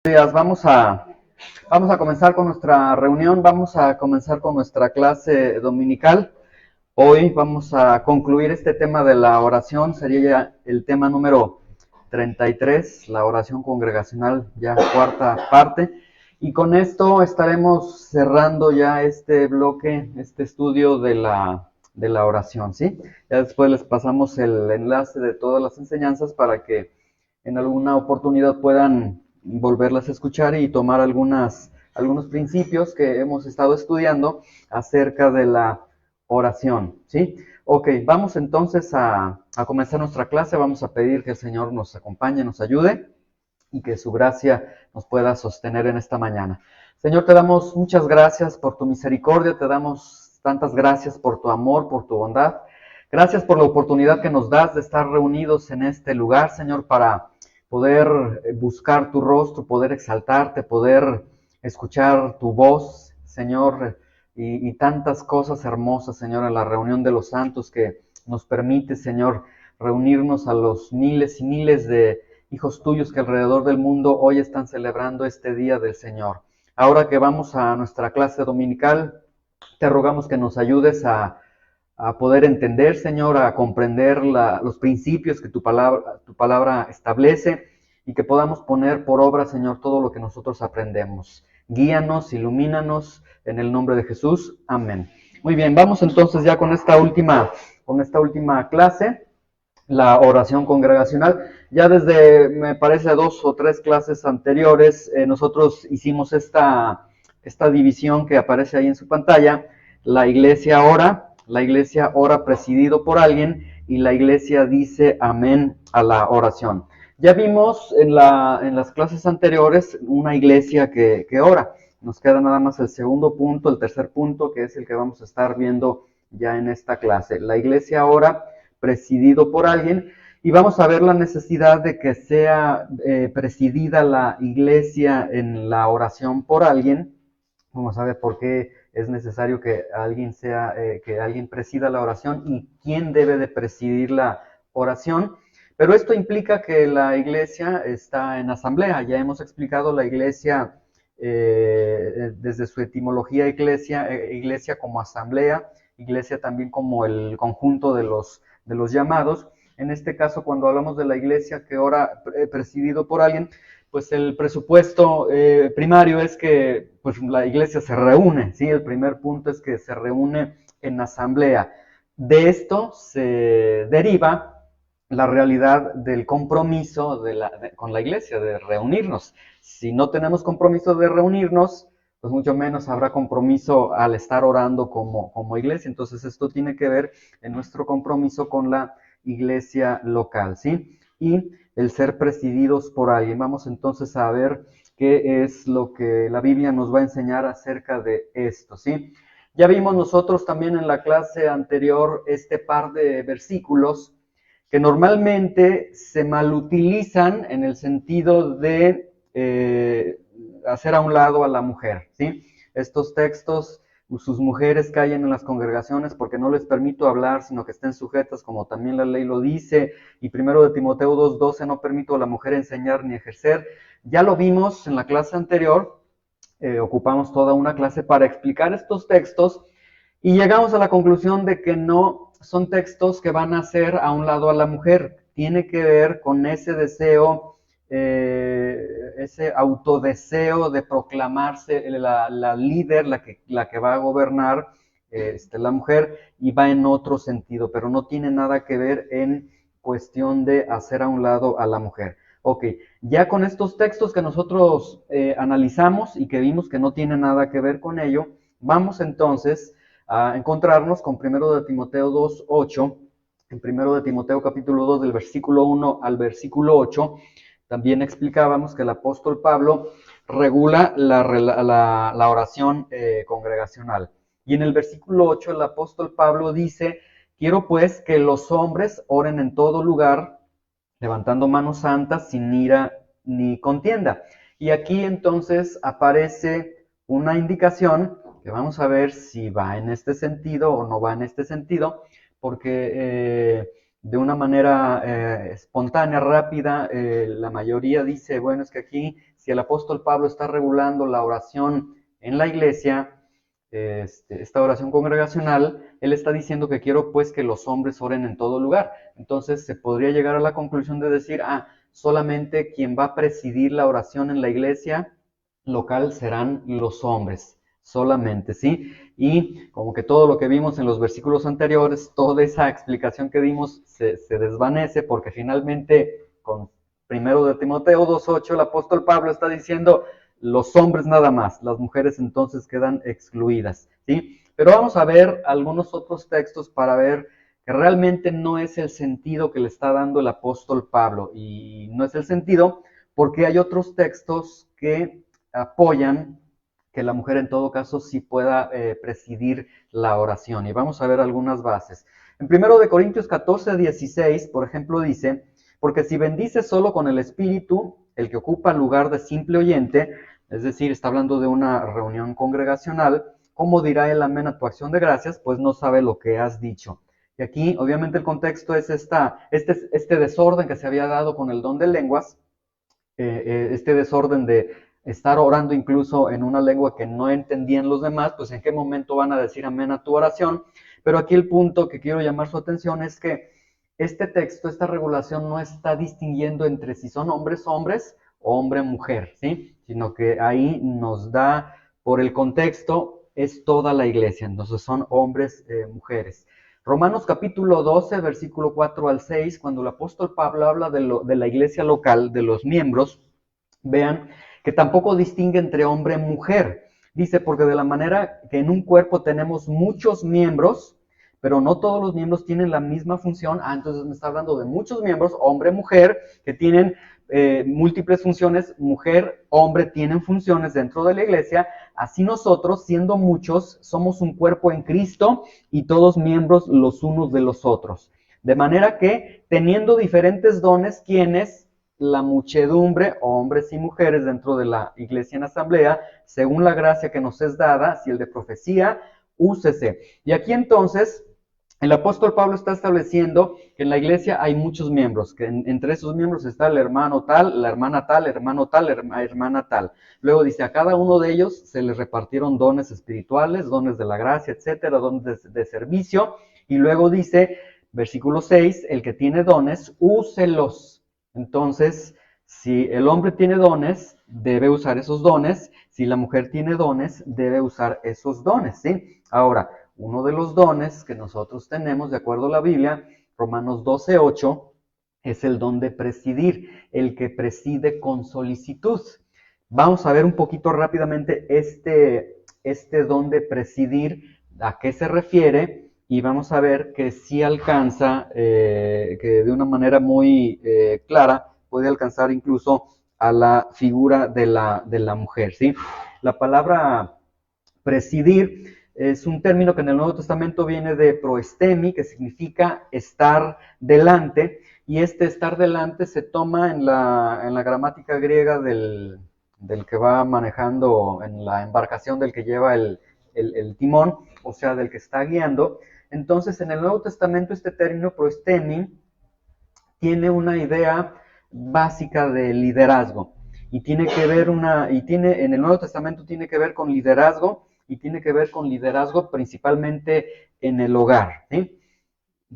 Días. Vamos a comenzar con nuestra reunión, vamos a comenzar con nuestra clase dominical. Hoy vamos a concluir este tema de la oración, sería ya el tema número 33, la oración congregacional, ya cuarta parte. Y con esto estaremos cerrando ya este bloque, este estudio de la oración, ¿sí? Ya después les pasamos el enlace de todas las enseñanzas para que en alguna oportunidad puedan volverlas a escuchar y tomar algunos principios que hemos estado estudiando acerca de la oración, ¿sí? Ok, vamos entonces a comenzar nuestra clase, vamos a pedir que el Señor nos acompañe, nos ayude y que su gracia nos pueda sostener en esta mañana. Señor, te damos muchas gracias por tu misericordia, te damos tantas gracias por tu amor, por tu bondad. Gracias por la oportunidad que nos das de estar reunidos en este lugar, Señor, para poder buscar tu rostro, poder exaltarte, poder escuchar tu voz, Señor, y tantas cosas hermosas, Señor, en la reunión de los santos que nos permite, Señor, reunirnos a los miles y miles de hijos tuyos que alrededor del mundo hoy están celebrando este día del Señor. Ahora que vamos a nuestra clase dominical, te rogamos que nos ayudes a poder entender, Señor, a comprender los principios que tu palabra establece y que podamos poner por obra, Señor, todo lo que nosotros aprendemos. Guíanos, ilumínanos, en el nombre de Jesús. Amén. Muy bien, vamos entonces ya con esta última clase, la oración congregacional. Ya desde, me parece, 2 o 3 clases anteriores, nosotros hicimos esta división que aparece ahí en su pantalla. La iglesia ora presidido por alguien, y la iglesia dice amén a la oración. Ya vimos en las clases anteriores una iglesia que ora. Nos queda nada más el segundo punto, el tercer punto, que es el que vamos a estar viendo ya en esta clase. La iglesia ora presidido por alguien, y vamos a ver la necesidad de que sea presidida la iglesia en la oración por alguien. Vamos a ver por qué es necesario que alguien presida la oración y quién debe de presidir la oración. Pero esto implica que la iglesia está en asamblea. Ya hemos explicado la iglesia desde su etimología, iglesia como asamblea, iglesia también como el conjunto de los llamados. En este caso, cuando hablamos de la iglesia que ora presidido por alguien, pues el presupuesto primario es que pues, la iglesia se reúne, ¿sí? El primer punto es que se reúne en asamblea. De esto se deriva la realidad del compromiso con la iglesia, de reunirnos. Si no tenemos compromiso de reunirnos, pues mucho menos habrá compromiso al estar orando como iglesia. Entonces esto tiene que ver en nuestro compromiso con la iglesia local, ¿sí? Y el ser presididos por alguien. Vamos entonces a ver qué es lo que la Biblia nos va a enseñar acerca de esto, ¿sí? Ya vimos nosotros también en la clase anterior este par de versículos que normalmente se malutilizan en el sentido de hacer a un lado a la mujer, ¿sí? Estos textos, sus mujeres callen en las congregaciones porque no les permito hablar, sino que estén sujetas, como también la ley lo dice, y primero de Timoteo 2:12, no permito a la mujer enseñar ni ejercer. Ya lo vimos en la clase anterior, ocupamos toda una clase para explicar estos textos, y llegamos a la conclusión de que no son textos que van a hacer a un lado a la mujer. Tiene que ver con ese deseo, ese autodeseo de proclamarse la líder, la que va a gobernar, la mujer, y va en otro sentido, pero no tiene nada que ver en cuestión de hacer a un lado a la mujer. Ok, ya con estos textos que nosotros analizamos y que vimos que no tiene nada que ver con ello, vamos entonces a encontrarnos con 1 de Timoteo 2:8, en 1 de Timoteo capítulo 2, del versículo 1 al versículo 8, también explicábamos que el apóstol Pablo regula la oración congregacional. Y en el versículo 8 el apóstol Pablo dice: quiero pues que los hombres oren en todo lugar, levantando manos santas, sin ira ni contienda. Y aquí entonces aparece una indicación que vamos a ver si va en este sentido o no va en este sentido, porque de una manera espontánea, rápida, la mayoría dice, bueno, es que aquí si el apóstol Pablo está regulando la oración en la iglesia, esta oración congregacional, él está diciendo que quiero pues que los hombres oren en todo lugar. Entonces se podría llegar a la conclusión de decir, solamente quien va a presidir la oración en la iglesia local serán los hombres, solamente, ¿sí? Y como que todo lo que vimos en los versículos anteriores, toda esa explicación que dimos se desvanece porque finalmente con 1 de Timoteo 2:8 el apóstol Pablo está diciendo los hombres nada más, las mujeres entonces quedan excluidas, ¿sí? Pero vamos a ver algunos otros textos para ver que realmente no es el sentido que le está dando el apóstol Pablo, y no es el sentido porque hay otros textos que apoyan que la mujer en todo caso sí pueda presidir la oración, y vamos a ver algunas bases. En 1 de Corintios 14:16, por ejemplo, dice, porque si bendice solo con el espíritu, el que ocupa el lugar de simple oyente, es decir, está hablando de una reunión congregacional, ¿cómo dirá el amén a tu acción de gracias? Pues no sabe lo que has dicho. Y aquí, obviamente, el contexto es este desorden que se había dado con el don de lenguas, este desorden de estar orando incluso en una lengua que no entendían los demás, pues en qué momento van a decir amén a tu oración. Pero aquí el punto que quiero llamar su atención es que este texto, esta regulación no está distinguiendo entre si son hombres o hombre-mujer, ¿sí? Sino que ahí nos da, por el contexto, es toda la iglesia, entonces son hombres, mujeres. Romanos capítulo 12, versículo 4 al 6, cuando el apóstol Pablo habla de la iglesia local, de los miembros, vean que tampoco distingue entre hombre y mujer. Dice, porque de la manera que en un cuerpo tenemos muchos miembros, pero no todos los miembros tienen la misma función. Entonces me está hablando de muchos miembros, hombre, mujer, que tienen múltiples funciones. Mujer, hombre tienen funciones dentro de la iglesia. Así nosotros, siendo muchos, somos un cuerpo en Cristo y todos miembros los unos de los otros. De manera que, teniendo diferentes dones, quienes la muchedumbre, hombres y mujeres dentro de la iglesia en asamblea, según la gracia que nos es dada, si el de profecía, úsese. Y aquí entonces el apóstol Pablo está estableciendo que en la iglesia hay muchos miembros, que entre esos miembros está el hermano tal, la hermana tal, hermano tal, hermana tal. Luego dice, a cada uno de ellos se les repartieron dones espirituales, dones de la gracia, etcétera, dones de servicio. Y luego dice, versículo 6, el que tiene dones, úselos. Entonces, si el hombre tiene dones, debe usar esos dones. Si la mujer tiene dones, debe usar esos dones, ¿sí? Ahora, uno de los dones que nosotros tenemos, de acuerdo a la Biblia, Romanos 12:8, es el don de presidir, el que preside con solicitud. Vamos a ver un poquito rápidamente este don de presidir, a qué se refiere, y vamos a ver que sí alcanza, que de una manera muy clara, puede alcanzar incluso a la figura de la mujer, ¿sí? La palabra presidir es un término que en el Nuevo Testamento viene de proestemi, que significa estar delante, y este estar delante se toma en la gramática griega del que va manejando en la embarcación, del que lleva el timón, o sea, del que está guiando. Entonces, en el Nuevo Testamento este término proestemi tiene una idea básica de liderazgo, y tiene que ver en el Nuevo Testamento tiene que ver con liderazgo, y tiene que ver con liderazgo principalmente en el hogar, ¿sí?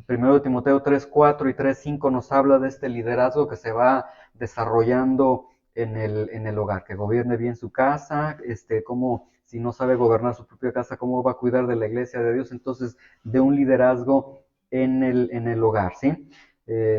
Primero de Timoteo 3:4 y 3:5 nos habla de este liderazgo que se va desarrollando en el hogar, que gobierne bien su casa, como si no sabe gobernar su propia casa, cómo va a cuidar de la iglesia de Dios. Entonces, de un liderazgo en el hogar, ¿sí?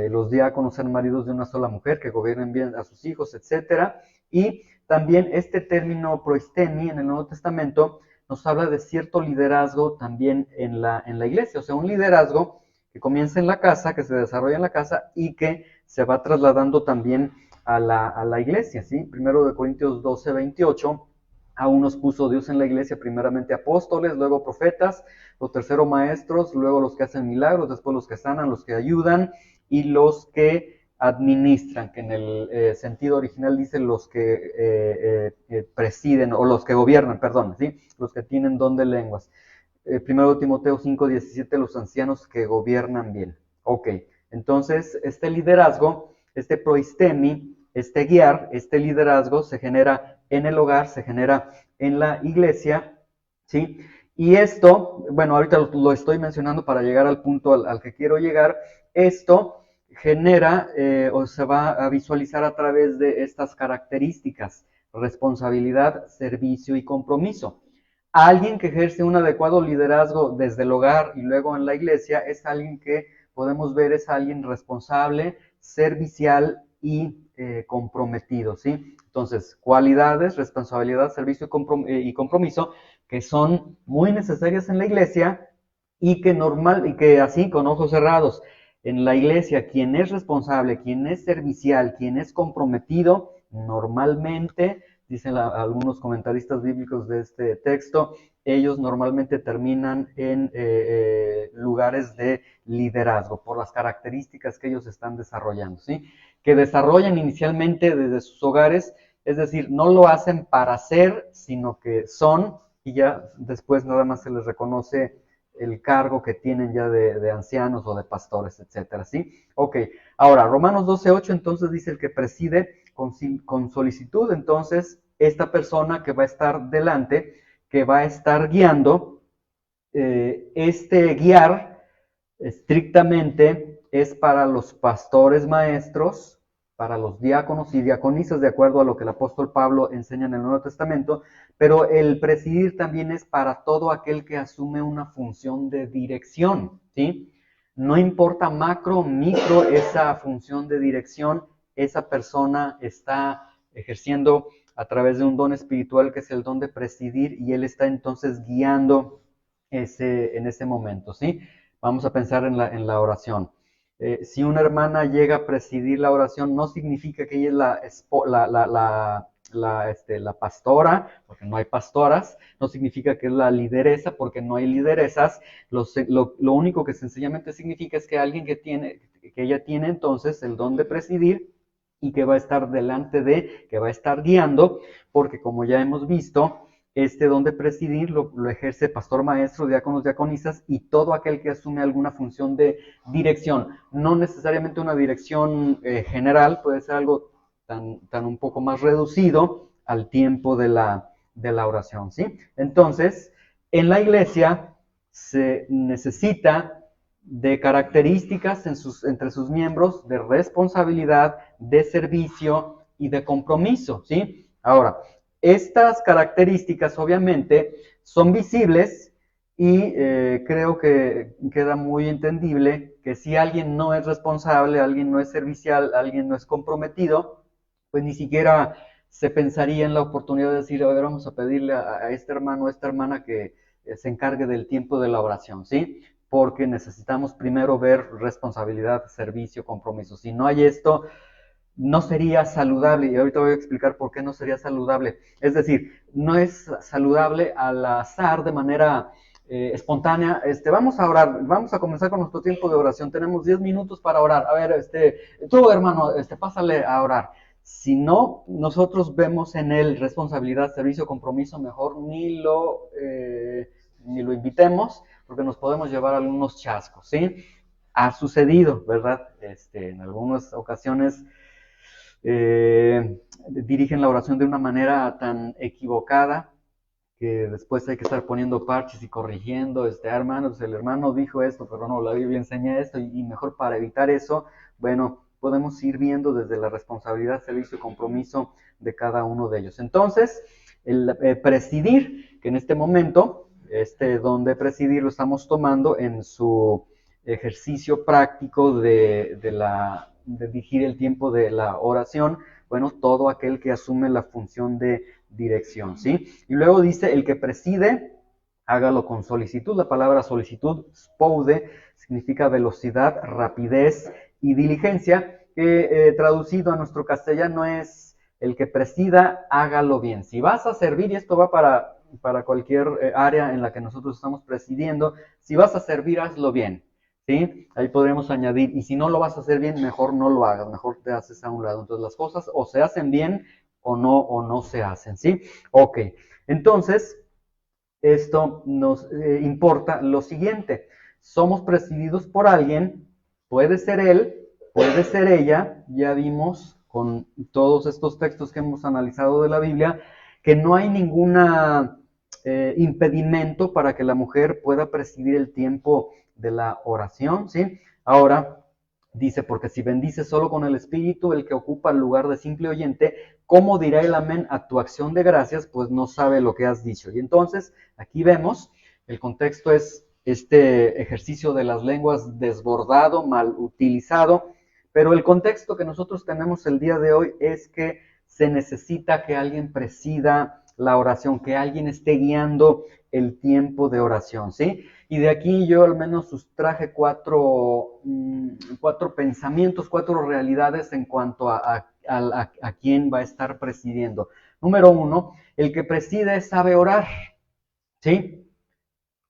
Los diáconos sean maridos de una sola mujer, que gobiernen bien a sus hijos, etcétera. Y también este término proistemi en el Nuevo Testamento nos habla de cierto liderazgo también en la iglesia, o sea, un liderazgo que comienza en la casa, que se desarrolla en la casa y que se va trasladando también a la iglesia, ¿sí? Primero de Corintios 12:28, a unos puso Dios en la iglesia, primeramente apóstoles, luego profetas, los tercero maestros, luego los que hacen milagros, después los que sanan, los que ayudan y los que administran, que en el sentido original dice los que presiden, o los que gobiernan, perdón, ¿sí? Los que tienen don de lenguas. Primero Timoteo 5:17, los ancianos que gobiernan bien. Ok, entonces este liderazgo, este proistemi, este guiar, este liderazgo se genera en el hogar, se genera en la iglesia, ¿sí? Y esto, bueno, ahorita lo estoy mencionando para llegar al punto al que quiero llegar. Esto genera o se va a visualizar a través de estas características: responsabilidad, servicio y compromiso. Alguien que ejerce un adecuado liderazgo desde el hogar y luego en la iglesia es alguien que podemos ver es alguien responsable, servicial y comprometido, ¿sí? Entonces, cualidades, responsabilidad, servicio y compromiso que son muy necesarias en la iglesia y que así con ojos cerrados en la iglesia, quien es responsable, quien es servicial, quien es comprometido, normalmente, dicen algunos comentaristas bíblicos de este texto, ellos normalmente terminan en lugares de liderazgo por las características que ellos están desarrollando, ¿sí? Que desarrollan inicialmente desde sus hogares, es decir, no lo hacen para ser, sino que son, y ya después nada más se les reconoce el cargo que tienen ya de ancianos o de pastores, etcétera, ¿sí? Ok, ahora, Romanos 12:8 entonces dice el que preside con solicitud, entonces esta persona que va a estar delante, que va a estar guiando, este guiar estrictamente es para los pastores maestros, para los diáconos y diaconisas, de acuerdo a lo que el apóstol Pablo enseña en el Nuevo Testamento, pero el presidir también es para todo aquel que asume una función de dirección, ¿sí? No importa macro, micro, esa función de dirección, esa persona está ejerciendo a través de un don espiritual que es el don de presidir y él está entonces guiando en ese momento, ¿sí? Vamos a pensar en la oración. Si una hermana llega a presidir la oración, no significa que ella es la pastora, porque no hay pastoras, no significa que es la lideresa, porque no hay lideresas. Lo único que sencillamente significa es que alguien que ella tiene entonces el don de presidir y que va a estar que va a estar guiando, porque como ya hemos visto, este don de presidir lo ejerce pastor maestro, diáconos, diaconisas y todo aquel que asume alguna función de dirección. No necesariamente una dirección general, puede ser algo tan un poco más reducido al tiempo de la oración, ¿sí? Entonces, en la iglesia se necesita de características entre sus miembros de responsabilidad, de servicio y de compromiso, ¿sí? Ahora, estas características obviamente son visibles y creo que queda muy entendible que si alguien no es responsable, alguien no es servicial, alguien no es comprometido, pues ni siquiera se pensaría en la oportunidad de decir, a ver, vamos a pedirle a este hermano o a esta hermana que se encargue del tiempo de la oración, ¿sí? Porque necesitamos primero ver responsabilidad, servicio, compromiso. Si no hay esto, no sería saludable, y ahorita voy a explicar por qué no sería saludable. Es decir, no es saludable al azar, de manera espontánea. Vamos a orar, vamos a comenzar con nuestro tiempo de oración. Tenemos 10 minutos para orar. A ver, tú hermano, pásale a orar. Si no, nosotros vemos en él responsabilidad, servicio, compromiso, mejor ni lo invitemos, porque nos podemos llevar algunos chascos, ¿sí? Ha sucedido, ¿verdad? En algunas ocasiones dirigen la oración de una manera tan equivocada que después hay que estar poniendo parches y corrigiendo, hermanos, el hermano dijo esto, pero no, la Biblia enseña esto, y mejor para evitar eso, bueno, podemos ir viendo desde la responsabilidad, servicio y compromiso de cada uno de ellos. Entonces, el presidir, que en este momento, don de presidir lo estamos tomando en su ejercicio práctico de dirigir el tiempo de la oración, bueno, todo aquel que asume la función de dirección, ¿sí? Y luego dice, el que preside, hágalo con solicitud. La palabra solicitud, spoude, significa velocidad, rapidez y diligencia, que traducido a nuestro castellano es el que presida, hágalo bien. Si vas a servir, y esto va para cualquier área en la que nosotros estamos presidiendo, si vas a servir, hazlo bien, ¿sí? Ahí podremos añadir, y si no lo vas a hacer bien, mejor no lo hagas, mejor te haces a un lado. Entonces las cosas o se hacen bien o no se hacen, ¿sí? Ok, entonces esto nos importa lo siguiente: somos presididos por alguien, puede ser él, puede ser ella, ya vimos con todos estos textos que hemos analizado de la Biblia, que no hay ningún impedimento para que la mujer pueda presidir el tiempo de la oración, ¿sí? Ahora, dice, porque si bendices solo con el Espíritu, el que ocupa el lugar de simple oyente, ¿cómo dirá el amén a tu acción de gracias? Pues no sabe lo que has dicho. Y entonces, aquí vemos, el contexto es este ejercicio de las lenguas desbordado, mal utilizado, pero el contexto que nosotros tenemos el día de hoy es que se necesita que alguien presida la oración, que alguien esté guiando el tiempo de oración, ¿sí? Y de aquí yo al menos sustraje cuatro pensamientos, cuatro realidades en cuanto a quién va a estar presidiendo. Número uno, el que preside sabe orar, ¿sí?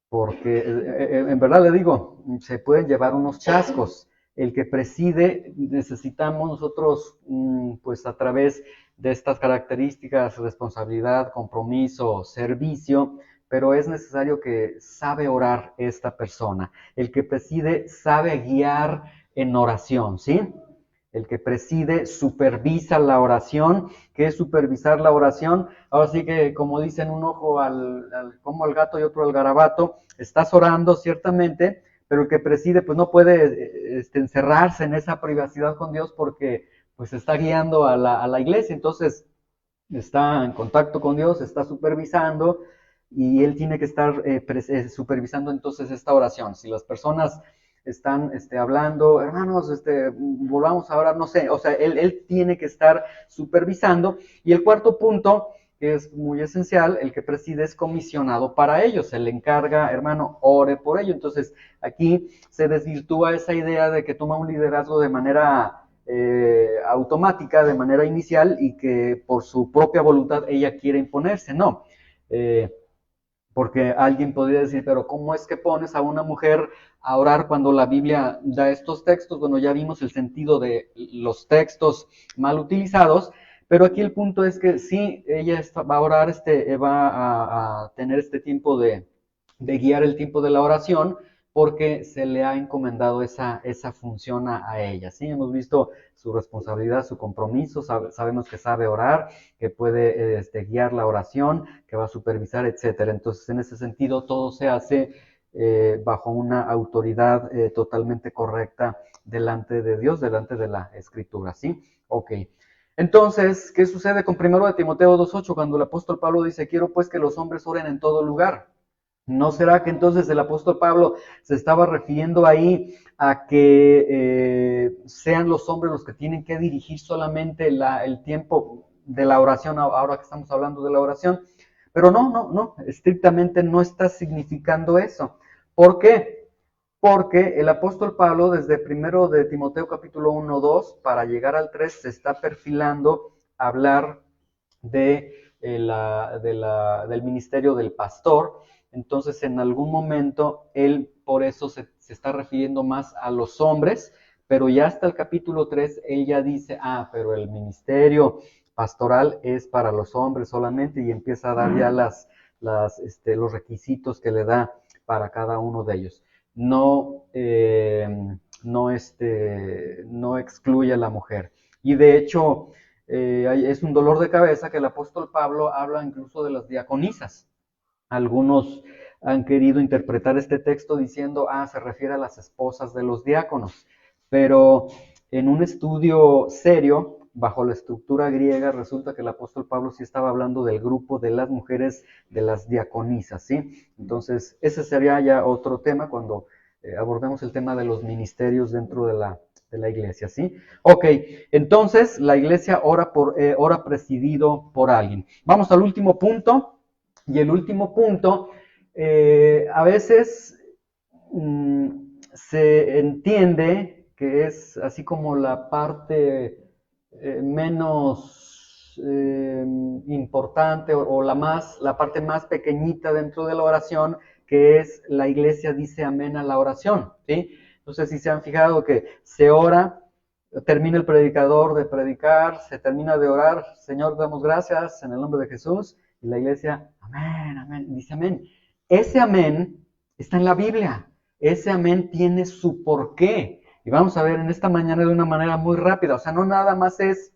Porque en verdad le digo, se pueden llevar unos chascos. El que preside, necesitamos nosotros, pues a través de estas características, responsabilidad, compromiso, servicio, pero es necesario que sabe orar esta persona. El que preside sabe guiar en oración, ¿sí? El que preside supervisa la oración. ¿Qué es supervisar la oración? Ahora sí que, como dicen, un ojo como al gato y otro al garabato. Estás orando, ciertamente, pero el que preside, pues no puede encerrarse en esa privacidad con Dios porque pues está guiando a la iglesia. Entonces, está en contacto con Dios, está supervisando y él tiene que estar supervisando entonces esta oración. Si las personas están hablando, hermanos, volvamos a orar, no sé, o sea, él tiene que estar supervisando. Y el cuarto punto, que es muy esencial, el que preside es comisionado para ello, se le encarga, hermano, ore por ello. Entonces, aquí se desvirtúa esa idea de que toma un liderazgo de manera automática, de manera inicial, y que por su propia voluntad ella quiere imponerse. No, porque alguien podría decir, pero ¿cómo es que pones a una mujer a orar cuando la Biblia da estos textos? Bueno, ya vimos el sentido de los textos mal utilizados, pero aquí el punto es que sí, ella va a orar, va a tener este tiempo de guiar el tiempo de la oración, porque se le ha encomendado esa función a ella, ¿sí? Hemos visto su responsabilidad, su compromiso, sabemos que sabe orar, que puede guiar la oración, que va a supervisar, etcétera. Entonces, en ese sentido, todo se hace bajo una autoridad totalmente correcta delante de Dios, delante de la Escritura, ¿sí? Ok. Entonces, ¿qué sucede con 1 de Timoteo 2:8 cuando el apóstol Pablo dice, quiero pues que los hombres oren en todo lugar? ¿No será que entonces el apóstol Pablo se estaba refiriendo ahí a que sean los hombres los que tienen que dirigir solamente el tiempo de la oración, ahora que estamos hablando de la oración? Pero no, estrictamente no está significando eso. ¿Por qué? Porque el apóstol Pablo, desde 1 de Timoteo capítulo 1-2, para llegar al 3, se está perfilando a hablar del ministerio del pastor. Entonces, en algún momento, él por eso se está refiriendo más a los hombres, pero ya hasta el capítulo 3, él ya dice, pero el ministerio pastoral es para los hombres solamente, y empieza a dar ya los requisitos que le da para cada uno de ellos. No excluye a la mujer. Y de hecho, es un dolor de cabeza que el apóstol Pablo habla incluso de las diaconisas. Algunos han querido interpretar este texto diciendo, se refiere a las esposas de los diáconos, pero en un estudio serio, bajo la estructura griega, resulta que el apóstol Pablo sí estaba hablando del grupo de las mujeres, de las diaconisas, ¿sí? Entonces, ese sería ya otro tema cuando abordemos el tema de los ministerios dentro de la iglesia, ¿sí? Ok, entonces la iglesia ora presidido por alguien. Vamos al último punto. Y el último punto, a veces se entiende que es así como la parte menos importante o la parte más pequeñita dentro de la oración, que es la iglesia dice amén a la oración, ¿sí? Entonces, si se han fijado que se ora, termina el predicador de predicar, se termina de orar, Señor, damos gracias en el nombre de Jesús, y la iglesia, amén, amén, dice amén. Ese amén está en la Biblia, ese amén tiene su porqué, y vamos a ver en esta mañana de una manera muy rápida, o sea, no nada más es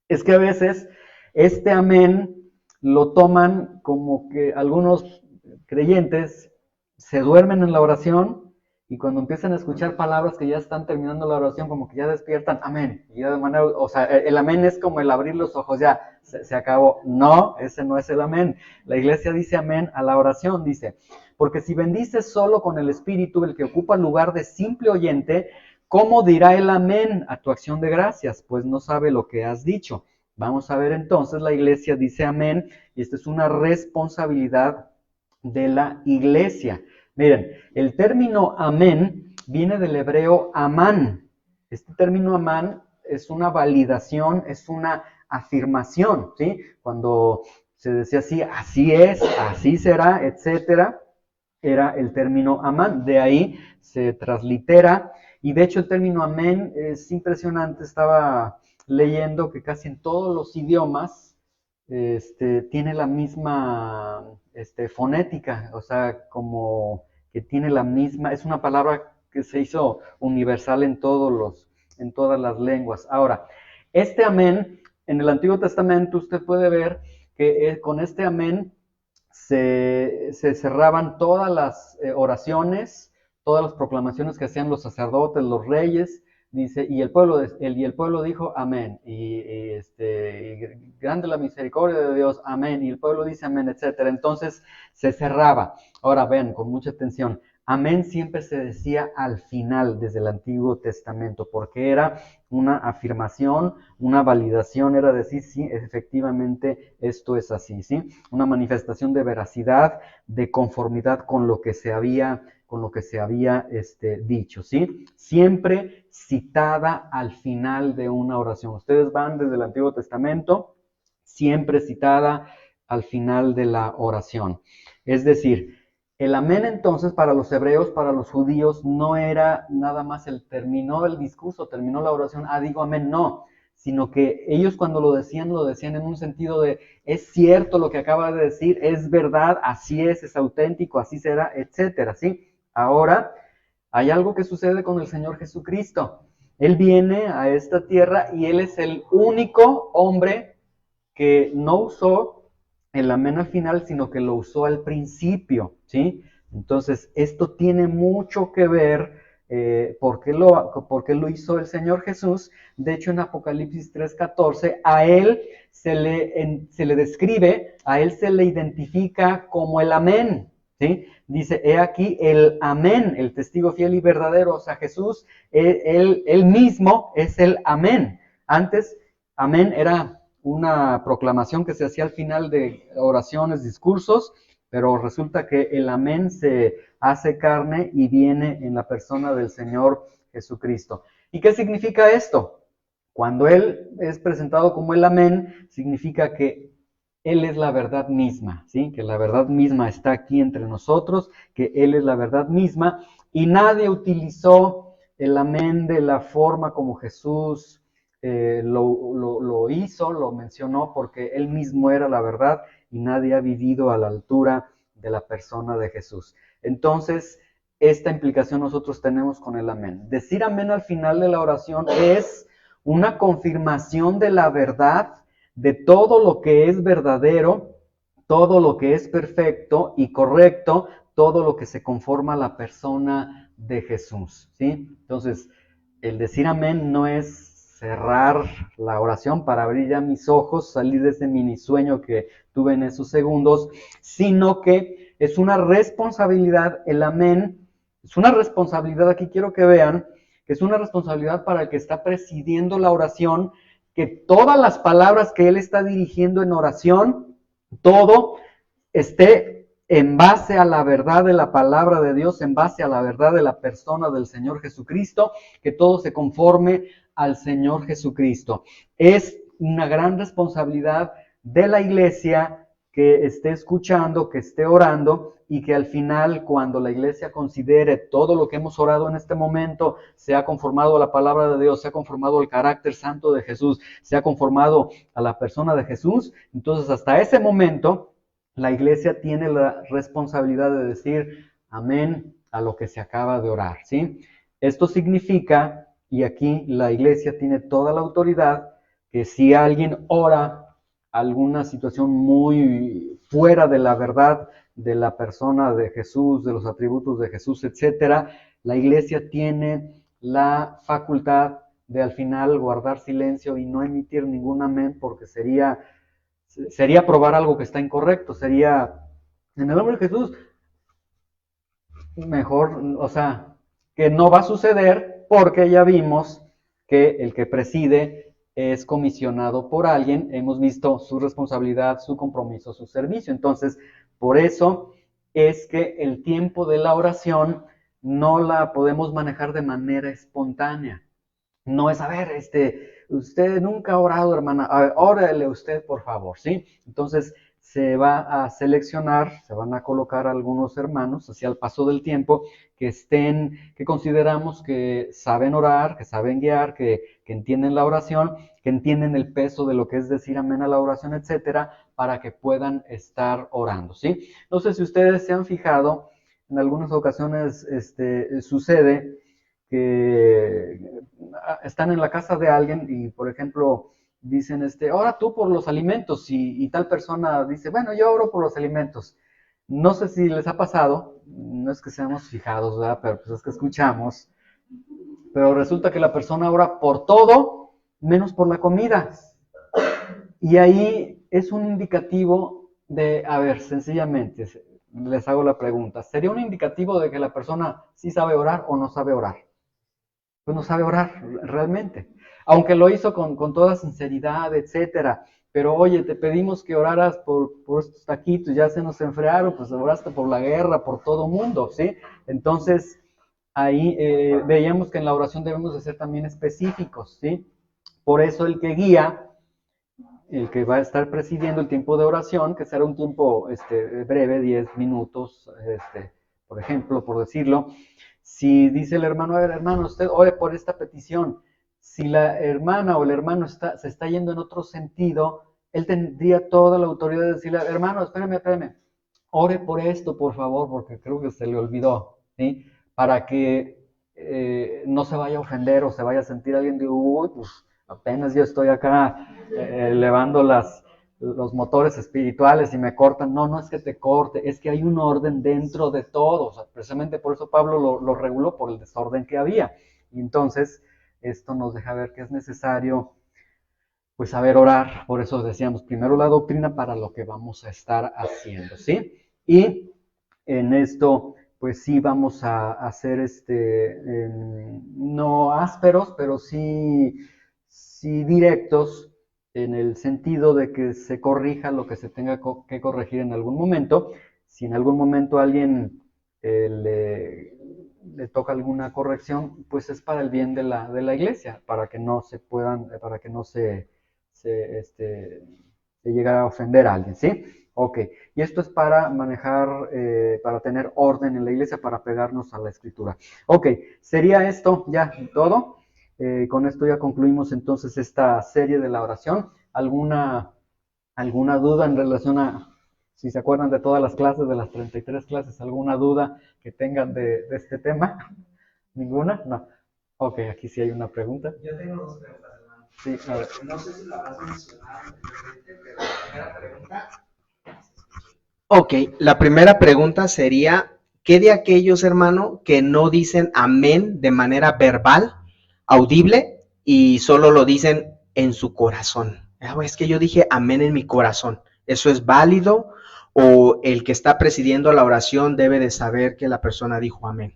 Es que a veces este amén lo toman como que algunos creyentes se duermen en la oración y cuando empiezan a escuchar palabras que ya están terminando la oración, como que ya despiertan, amén. Y ya de manera, o sea, el amén es como el abrir los ojos, ya, se acabó. No, ese no es el amén. La iglesia dice amén a la oración, dice, porque si bendices solo con el Espíritu, el que ocupa el lugar de simple oyente, ¿cómo dirá el amén a tu acción de gracias? Pues no sabe lo que has dicho. Vamos a ver entonces, la iglesia dice amén, y esta es una responsabilidad de la iglesia. Miren, el término amén viene del hebreo amán. Este término amán es una validación, es una afirmación, ¿sí? Cuando se decía así es, así será, etcétera, era el término amán. De ahí se translitera, y de hecho el término amén es impresionante. Estaba leyendo que casi en todos los idiomas tiene la misma fonética, o sea, como que tiene la misma, es una palabra que se hizo universal en todas las lenguas. Ahora, este amén, en el Antiguo Testamento usted puede ver que con este amén se cerraban todas las oraciones, todas las proclamaciones que hacían los sacerdotes, los reyes, dice, y el pueblo dijo amén, y grande la misericordia de Dios, amén, y el pueblo dice amén, etcétera. Entonces se cerraba. Ahora ven, con mucha atención, amén siempre se decía al final desde el Antiguo Testamento, porque era una afirmación, una validación, era decir, sí, efectivamente esto es así, ¿sí? Una manifestación de veracidad, de conformidad con lo que se había dicho, ¿sí? Siempre citada al final de una oración. Ustedes van desde el Antiguo Testamento, siempre citada al final de la oración. Es decir, el amén entonces para los hebreos, para los judíos, no era nada más terminó el discurso, terminó la oración, digo amén, no, sino que ellos cuando lo decían en un sentido de, es cierto lo que acaba de decir, es verdad, así es auténtico, así será, etcétera, ¿sí? Ahora, hay algo que sucede con el Señor Jesucristo. Él viene a esta tierra y Él es el único hombre que no usó el amén al final, sino que lo usó al principio, ¿sí? Entonces, esto tiene mucho que ver ¿por qué lo hizo el Señor Jesús? De hecho, en Apocalipsis 3:14, a Él se le describe, a Él se le identifica como el amén, ¿sí? Dice, he aquí el amén, el testigo fiel y verdadero. O sea, Jesús, él mismo es el amén. Antes, amén era una proclamación que se hacía al final de oraciones, discursos, pero resulta que el amén se hace carne y viene en la persona del Señor Jesucristo. ¿Y qué significa esto? Cuando Él es presentado como el amén, significa que Él es la verdad misma, ¿sí? Que la verdad misma está aquí entre nosotros, que Él es la verdad misma, y nadie utilizó el amén de la forma como Jesús lo hizo, lo mencionó, porque Él mismo era la verdad y nadie ha vivido a la altura de la persona de Jesús. Entonces, esta implicación nosotros tenemos con el amén. Decir amén al final de la oración es una confirmación de la verdad, de todo lo que es verdadero, todo lo que es perfecto y correcto, todo lo que se conforma a la persona de Jesús, ¿sí? Entonces, el decir amén no es cerrar la oración para abrir ya mis ojos, salir de ese mini sueño que tuve en esos segundos, sino que es una responsabilidad, el amén es una responsabilidad, aquí quiero que vean, que es una responsabilidad para el que está presidiendo la oración, que todas las palabras que él está dirigiendo en oración, todo esté en base a la verdad de la palabra de Dios, en base a la verdad de la persona del Señor Jesucristo, que todo se conforme al Señor Jesucristo. Es una gran responsabilidad de la iglesia que esté escuchando, que esté orando, y que al final, cuando la iglesia considere todo lo que hemos orado en este momento, se ha conformado a la palabra de Dios, se ha conformado al carácter santo de Jesús, se ha conformado a la persona de Jesús, entonces hasta ese momento la iglesia tiene la responsabilidad de decir amén a lo que se acaba de orar, ¿sí? Esto significa, y aquí la iglesia tiene toda la autoridad, que si alguien ora alguna situación muy fuera de la verdad de la persona de Jesús, de los atributos de Jesús, etcétera, la iglesia tiene la facultad de al final guardar silencio y no emitir ningún amén, porque sería probar algo que está incorrecto, sería, en el nombre de Jesús, mejor, o sea, que no va a suceder porque ya vimos que el que preside es comisionado por alguien, hemos visto su responsabilidad, su compromiso, su servicio. Entonces, por eso es que el tiempo de la oración no la podemos manejar de manera espontánea. No es, a ver, usted nunca ha orado, hermana, a ver, órale usted, por favor, ¿sí? Entonces, se va a seleccionar, se van a colocar algunos hermanos, así al paso del tiempo, que consideramos que saben orar, que saben guiar, que entienden la oración, que entienden el peso de lo que es decir amén a la oración, etcétera, para que puedan estar orando, ¿sí? No sé si ustedes se han fijado, en algunas ocasiones sucede que están en la casa de alguien y, por ejemplo, dicen, ora tú por los alimentos y tal persona dice, bueno, yo oro por los alimentos. No sé si les ha pasado, no es que seamos fijados, ¿verdad? Pero pues es que escuchamos, pero resulta que la persona ora por todo menos por la comida. Y ahí es un indicativo de, a ver, sencillamente, les hago la pregunta, ¿sería un indicativo de que la persona sí sabe orar o no sabe orar? Pues no sabe orar realmente. Aunque lo hizo con toda sinceridad, etcétera. Pero oye, te pedimos que oraras por estos taquitos, ya se nos enfriaron, pues oraste por la guerra, por todo mundo, ¿sí? Entonces, ahí veíamos que en la oración debemos de ser también específicos, ¿sí? Por eso el que guía, el que va a estar presidiendo el tiempo de oración, que será un tiempo breve, 10 minutos, por ejemplo, por decirlo, si dice el hermano, a ver, hermano, usted ore por esta petición, si la hermana o el hermano se está yendo en otro sentido, él tendría toda la autoridad de decirle, hermano, espérame, ore por esto, por favor, porque creo que se le olvidó, ¿sí? Para que no se vaya a ofender o se vaya a sentir alguien de, uy, pues apenas yo estoy acá elevando los motores espirituales y me cortan. No, no es que te corte, es que hay un orden dentro de todo. O sea, precisamente por eso Pablo lo reguló, por el desorden que había. Y entonces, esto nos deja ver que es necesario, pues, saber orar. Por eso decíamos, primero la doctrina para lo que vamos a estar haciendo, ¿sí? Y en esto, pues sí vamos a hacer no ásperos, pero sí directos, en el sentido de que se corrija lo que se tenga que corregir en algún momento. Si en algún momento a alguien le toca alguna corrección, pues es para el bien de la iglesia, para que no se puedan, para que no se llegara a ofender a alguien, ¿sí? Ok, y esto es para manejar, para tener orden en la iglesia, para pegarnos a la escritura. Ok, sería esto ya todo. Con esto ya concluimos entonces esta serie de la oración. ¿Alguna duda en relación a, si se acuerdan de todas las clases, de las 33 clases, alguna duda que tengan de este tema? ¿Ninguna? No. Ok, aquí sí hay una pregunta. Yo tengo dos preguntas, hermano. Sí, a ver. No sé si lo habrás mencionado anteriormente, pero la primera pregunta. Ok, la primera pregunta sería, ¿qué de aquellos, hermano, que no dicen amén de manera verbal, audible, y solo lo dicen en su corazón? Es que yo dije amén en mi corazón. ¿Eso es válido? ¿O el que está presidiendo la oración debe de saber que la persona dijo amén?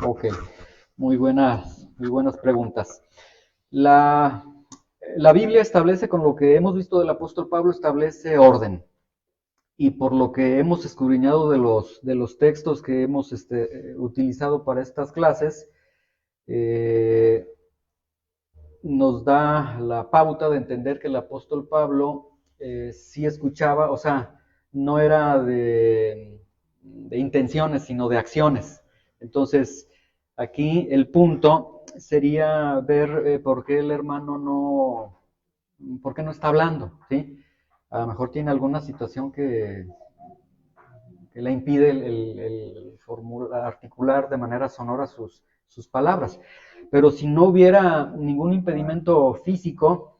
Ok, muy buenas preguntas. La Biblia establece, con lo que hemos visto del apóstol Pablo, establece orden. Y por lo que hemos escudriñado de los textos que hemos utilizado para estas clases, eh, nos da la pauta de entender que el apóstol Pablo sí escuchaba, o sea, no era de intenciones, sino de acciones. Entonces, aquí el punto sería ver por qué el hermano por qué no está hablando, ¿sí? A lo mejor tiene alguna situación que le impide articular de manera sonora sus palabras. Pero si no hubiera ningún impedimento físico,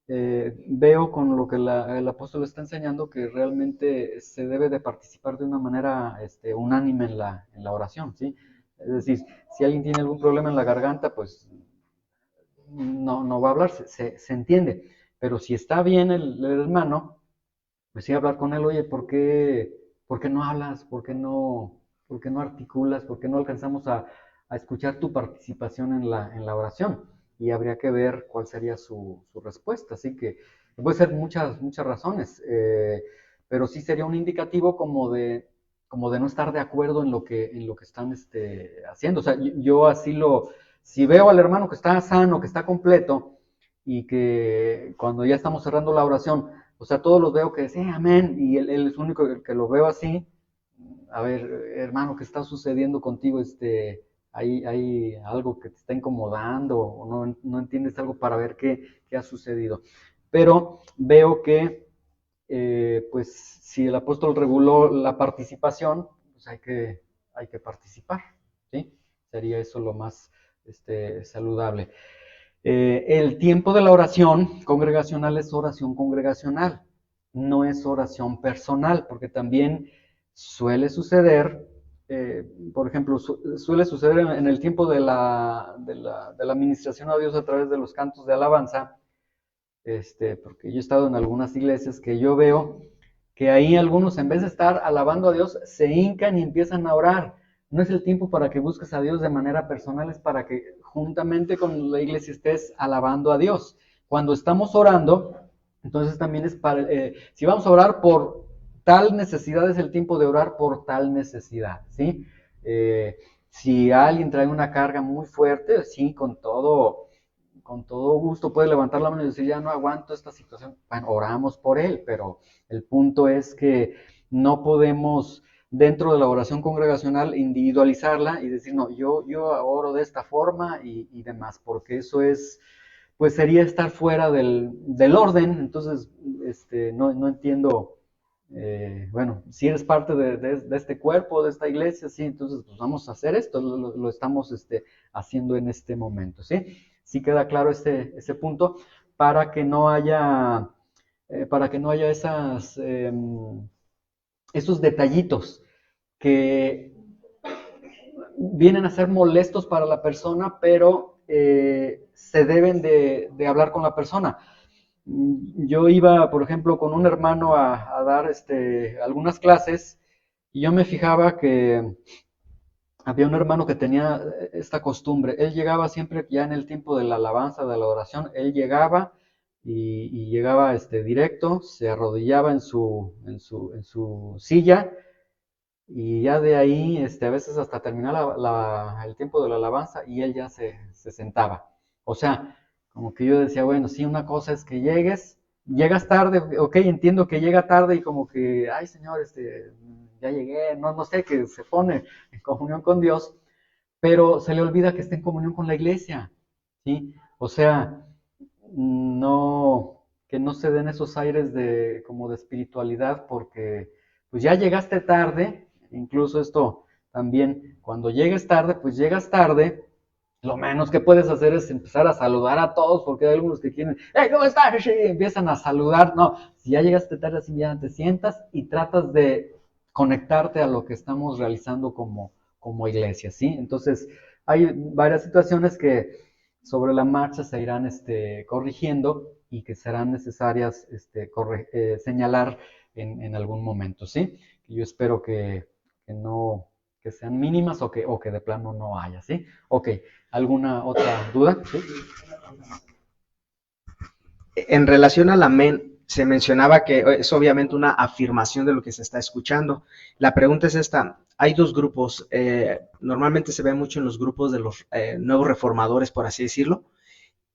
veo con lo que el apóstol está enseñando que realmente se debe de participar de una manera unánime en la oración, ¿sí? Es decir, si alguien tiene algún problema en la garganta, pues no va a hablar, se entiende. Pero si está bien el hermano, pues sí hablar con él, oye, por qué no hablas? Por qué no articulas? ¿Por qué no alcanzamos a escuchar tu participación en la oración? Y habría que ver cuál sería su respuesta. Así que puede ser muchas razones, pero sí sería un indicativo como de no estar de acuerdo en lo que están haciendo. O sea, yo así si veo al hermano que está sano, que está completo, y que cuando ya estamos cerrando la oración, o sea, todos los veo que dicen amén, y él es el único que lo veo así. A ver, hermano, ¿qué está sucediendo contigo? Hay algo que te está incomodando, o no entiendes algo para ver qué ha sucedido. Pero veo que, pues, si el apóstol reguló la participación, pues hay que participar, ¿sí? Sería eso lo más saludable. El tiempo de la oración congregacional es oración congregacional, no es oración personal, porque también suele suceder, por ejemplo, suele suceder en el tiempo de la administración a Dios a través de los cantos de alabanza, porque yo he estado en algunas iglesias que yo veo que ahí algunos en vez de estar alabando a Dios se hincan y empiezan a orar. No es el tiempo para que busques a Dios de manera personal, es para que juntamente con la iglesia estés alabando a Dios. Cuando estamos orando, entonces también es para, si vamos a orar por tal necesidad, es el tiempo de orar por tal necesidad, ¿sí? Si alguien trae una carga muy fuerte, sí, con todo gusto puede levantar la mano y decir, ya no aguanto esta situación. Bueno, oramos por él, pero el punto es que no podemos, dentro de la oración congregacional, individualizarla y decir, no, yo oro de esta forma y demás, porque eso pues sería estar fuera del orden. Entonces, no entiendo. Bueno, si eres parte de este cuerpo, de esta iglesia, sí, entonces pues vamos a hacer esto, lo estamos haciendo en este momento, ¿sí? Sí queda claro ese punto para que no haya, esos detallitos que vienen a ser molestos para la persona, pero se deben de hablar con la persona. Yo iba, por ejemplo, con un hermano a dar algunas clases y yo me fijaba que había un hermano que tenía esta costumbre. Él llegaba siempre ya en el tiempo de la alabanza, de la oración, él llegaba y llegaba directo, se arrodillaba en su silla y ya de ahí, a veces hasta terminar el tiempo de la alabanza y él ya se sentaba. O sea, como que yo decía, bueno, sí, una cosa es que llegas tarde, ok, entiendo que llega tarde y como que, ay Señor, ya llegué, no sé, que se pone en comunión con Dios, pero se le olvida que está en comunión con la iglesia, ¿sí? O sea, que no se den esos aires como de espiritualidad porque pues ya llegaste tarde. Incluso esto también, cuando llegues tarde, pues llegas tarde, lo menos que puedes hacer es empezar a saludar a todos, porque hay algunos que quieren, ¡hey, ¿cómo estás? Y empiezan a saludar. No, si ya llegaste tarde, así ya te sientas y tratas de conectarte a lo que estamos realizando como iglesia, ¿sí? Entonces, hay varias situaciones que sobre la marcha se irán corrigiendo y que serán necesarias señalar en algún momento, ¿sí? Yo espero que no, que sean mínimas o que de plano no haya, ¿sí? Ok, ¿alguna otra duda? ¿Sí? En relación al amén, se mencionaba que es obviamente una afirmación de lo que se está escuchando. La pregunta es esta, hay dos grupos, normalmente se ve mucho en los grupos de los nuevos reformadores, por así decirlo,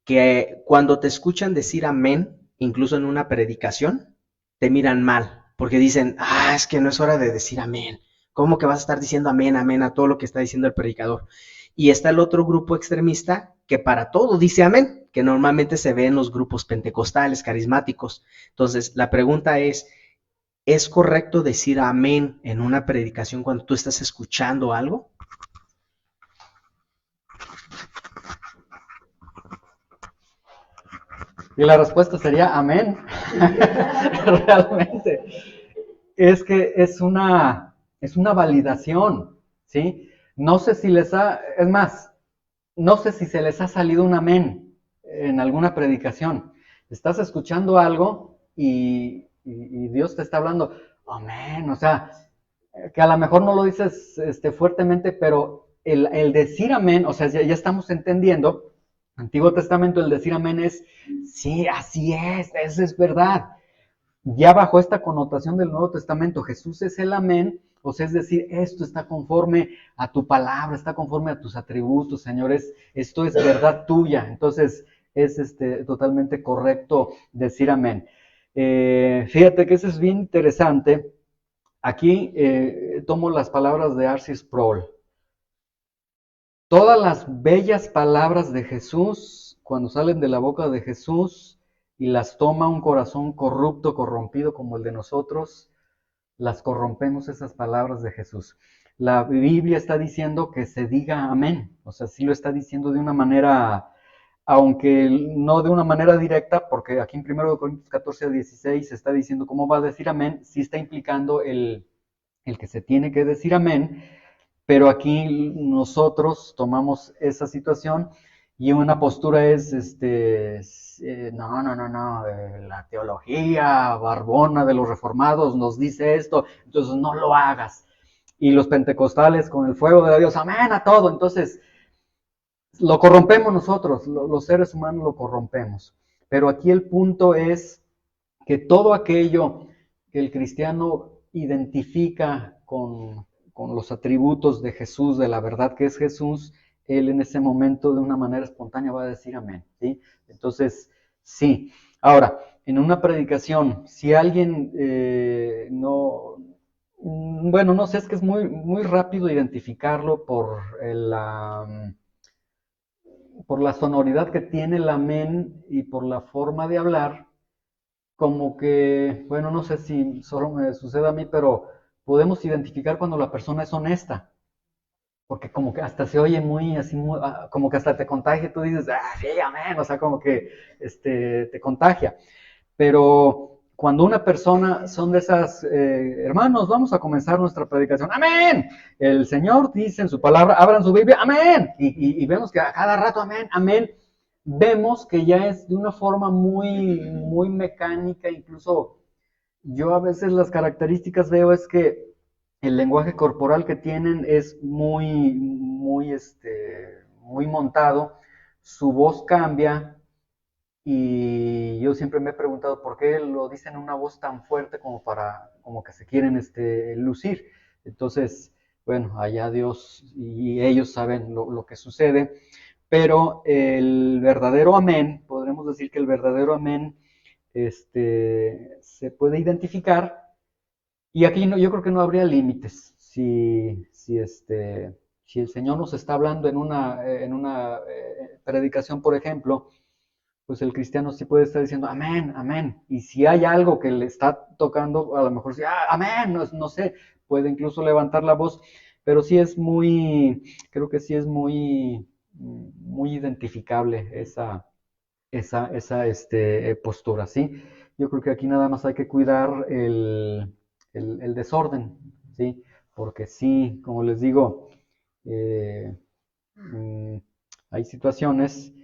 que cuando te escuchan decir amén, incluso en una predicación, te miran mal, porque dicen, es que no es hora de decir amén. ¿Cómo que vas a estar diciendo amén, amén a todo lo que está diciendo el predicador? Y está el otro grupo extremista que para todo dice amén, que normalmente se ve en los grupos pentecostales, carismáticos. Entonces, la pregunta es, ¿Es correcto decir amén en una predicación cuando tú estás escuchando algo? Y la respuesta sería amén. Realmente. Es que es una validación, ¿sí? No sé si les ha, es más, no sé si se les ha salido un amén en alguna predicación. Estás escuchando algo y Dios te está hablando, amén, o sea, que a lo mejor no lo dices fuertemente, pero el decir amén, o sea, ya estamos entendiendo, Antiguo Testamento, el decir amén es, sí, así es, eso es verdad. Ya bajo esta connotación del Nuevo Testamento, Jesús es el amén, o sea, es decir, esto está conforme a tu palabra, está conforme a tus atributos, señores, esto es verdad tuya. Entonces, es totalmente correcto decir amén. Fíjate que eso es bien interesante. Aquí tomo las palabras de R.C. Sproul. Todas las bellas palabras de Jesús, cuando salen de la boca de Jesús y las toma un corazón corrupto, corrompido como el de nosotros, las corrompemos esas palabras de Jesús. La Biblia está diciendo que se diga amén, o sea, sí lo está diciendo de una manera, aunque no de una manera directa, porque aquí en 1 Corintios 14:16 está diciendo cómo va a decir amén, sí está implicando el que se tiene que decir amén, pero aquí nosotros tomamos esa situación y una postura es, no, la teología barbona de los reformados nos dice esto, entonces no lo hagas. Y los pentecostales con el fuego de Dios, amén a todo, entonces lo corrompemos nosotros, los seres humanos lo corrompemos. Pero aquí el punto es que todo aquello que el cristiano identifica con los atributos de Jesús, de la verdad que es Jesús, él en ese momento de una manera espontánea va a decir amén, ¿sí? Entonces, sí. Ahora, en una predicación, si alguien no, bueno, no sé, es que es muy rápido identificarlo por la sonoridad que tiene el amén y por la forma de hablar, como que, bueno, no sé si solo me sucede a mí, pero podemos identificar cuando la persona es honesta, porque como que hasta se oye muy así, como que hasta te contagia, tú dices, sí, amén, o sea, como que te contagia. Pero cuando una persona son de esas, hermanos, vamos a comenzar nuestra predicación, amén. El Señor dice en su palabra, abran su Biblia, amén. Y vemos que a cada rato, amén, amén. Vemos que ya es de una forma muy mecánica, incluso yo a veces las características veo es que el lenguaje corporal que tienen es muy montado, su voz cambia, y yo siempre me he preguntado por qué lo dicen en una voz tan fuerte como que se quieren lucir. Entonces, bueno, allá Dios y ellos saben lo que sucede, pero el verdadero amén, podremos decir que el verdadero amén se puede identificar, y aquí no, yo creo que no habría límites. Si el Señor nos está hablando en una predicación, por ejemplo, pues el cristiano sí puede estar diciendo amén, amén. Y si hay algo que le está tocando, a lo mejor sí, amén, no sé, puede incluso levantar la voz, pero sí es creo que sí es muy identificable esa postura, ¿sí? Yo creo que aquí nada más hay que cuidar el desorden, ¿sí? Porque sí, como les digo, eh, mm, hay situaciones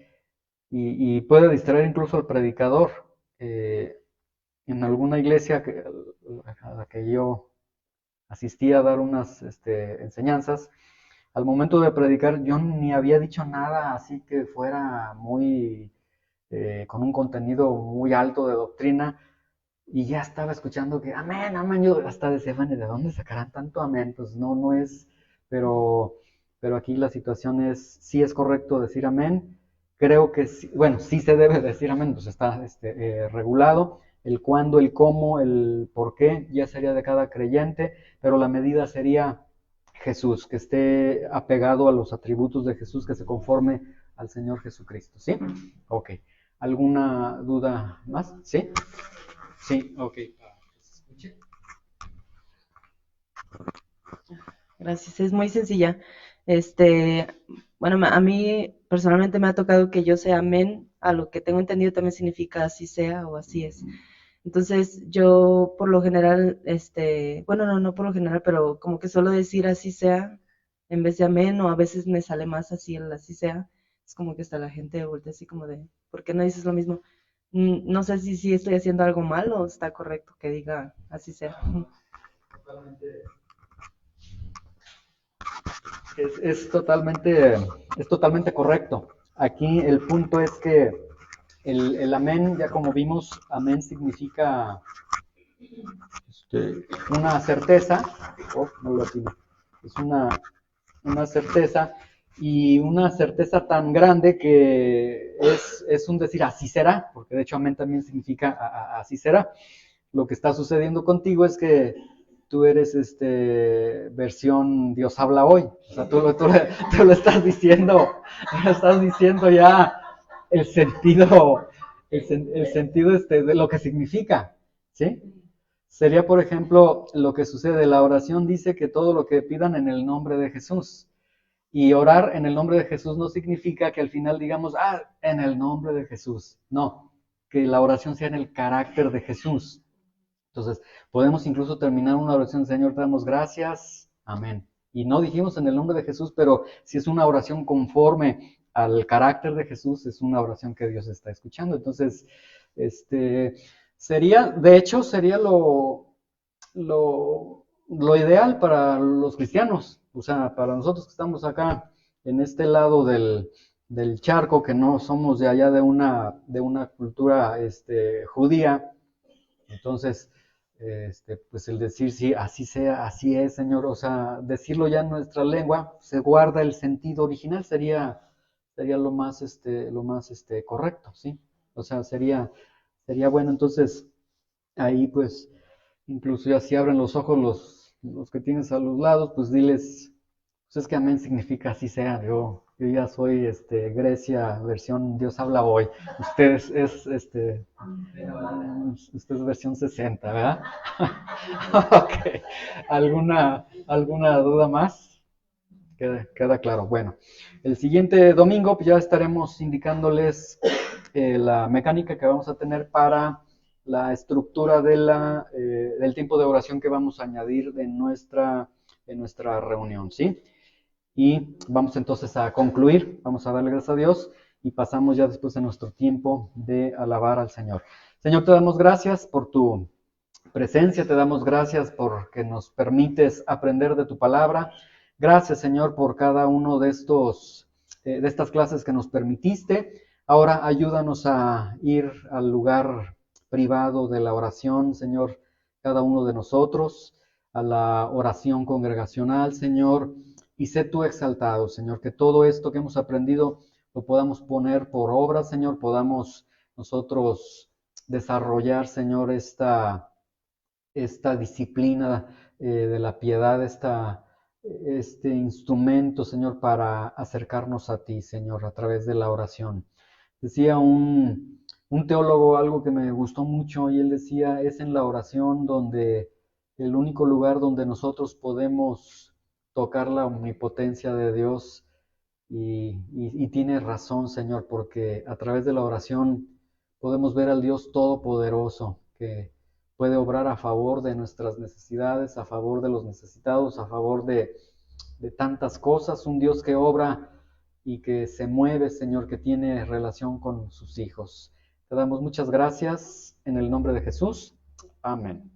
y puede distraer incluso al predicador. Eh, en alguna iglesia a la que yo asistí a dar unas enseñanzas, al momento de predicar yo ni había dicho nada así que fuera con un contenido muy alto de doctrina, y ya estaba escuchando que amén, amén. Yo hasta decía, ¿de dónde sacarán tanto amén? Pues no es, pero aquí la situación es, sí es correcto decir amén. Creo que sí, bueno, sí se debe decir amén, pues está regulado. El cuándo, el cómo, el por qué, ya sería de cada creyente, pero la medida sería Jesús, que esté apegado a los atributos de Jesús, que se conforme al Señor Jesucristo, ¿sí? Ok. ¿Alguna duda más? ¿Sí? Sí, ok, para que se escuche. Gracias, es muy sencilla. Bueno, a mí personalmente me ha tocado que yo sea amén, a lo que tengo entendido también significa así sea o así es. Entonces, yo por lo general, bueno, no por lo general, pero como que suelo decir así sea en vez de amén, o a veces me sale más así el así sea. Es como que hasta la gente voltea así como de, ¿por qué no dices lo mismo? No sé si estoy haciendo algo mal o está correcto que diga así sea. Es totalmente, es totalmente correcto. Aquí el punto es que el amén, ya como vimos, amén significa una certeza, no lo atino, es una certeza, y una certeza tan grande que es un decir así será, porque de hecho amén también significa así será. Lo que está sucediendo contigo es que tú eres versión Dios habla hoy. O sea, tú lo estás diciendo ya el sentido, el sentido de lo que significa, ¿sí? Sería, por ejemplo, lo que sucede. La oración dice que todo lo que pidan en el nombre de Jesús. Y orar en el nombre de Jesús no significa que al final digamos, en el nombre de Jesús. No, que la oración sea en el carácter de Jesús. Entonces, podemos incluso terminar una oración, Señor, te damos gracias, amén. Y no dijimos en el nombre de Jesús, pero si es una oración conforme al carácter de Jesús, es una oración que Dios está escuchando. Entonces, de hecho, sería lo ideal para los cristianos, o sea, para nosotros que estamos acá en este lado del charco, que no somos de allá de una cultura judía. Entonces, pues el decir sí, así sea, así es, Señor, o sea, decirlo ya en nuestra lengua, se guarda el sentido original, sería lo más correcto, ¿sí? O sea, sería bueno. Entonces, ahí pues, incluso ya si abren los ojos los que tienes a los lados, pues diles, pues es que amén significa así sea. Yo ya soy Grecia, versión Dios habla hoy. Usted es versión 60, ¿verdad? Ok. ¿Alguna duda más? Queda claro. Bueno, el siguiente domingo pues, ya estaremos indicándoles la mecánica que vamos a tener para la estructura del tiempo de oración que vamos a añadir en nuestra reunión, ¿sí? Y vamos entonces a concluir, vamos a darle gracias a Dios y pasamos ya después a nuestro tiempo de alabar al Señor. Señor, te damos gracias por tu presencia, te damos gracias porque nos permites aprender de tu palabra. Gracias, Señor, por cada uno de estas clases que nos permitiste. Ahora ayúdanos a ir al lugar privado de la oración, Señor, cada uno de nosotros, a la oración congregacional, Señor, y sé tú exaltado, Señor, que todo esto que hemos aprendido lo podamos poner por obra, Señor, podamos nosotros desarrollar, Señor, esta disciplina de la piedad, este instrumento, Señor, para acercarnos a ti, Señor, a través de la oración. Decía un teólogo algo que me gustó mucho y él decía, es en la oración donde el único lugar donde nosotros podemos tocar la omnipotencia de Dios y tiene razón, Señor, porque a través de la oración podemos ver al Dios Todopoderoso que puede obrar a favor de nuestras necesidades, a favor de los necesitados, a favor de tantas cosas, un Dios que obra y que se mueve, Señor, que tiene relación con sus hijos. Te damos muchas gracias en el nombre de Jesús. Amén.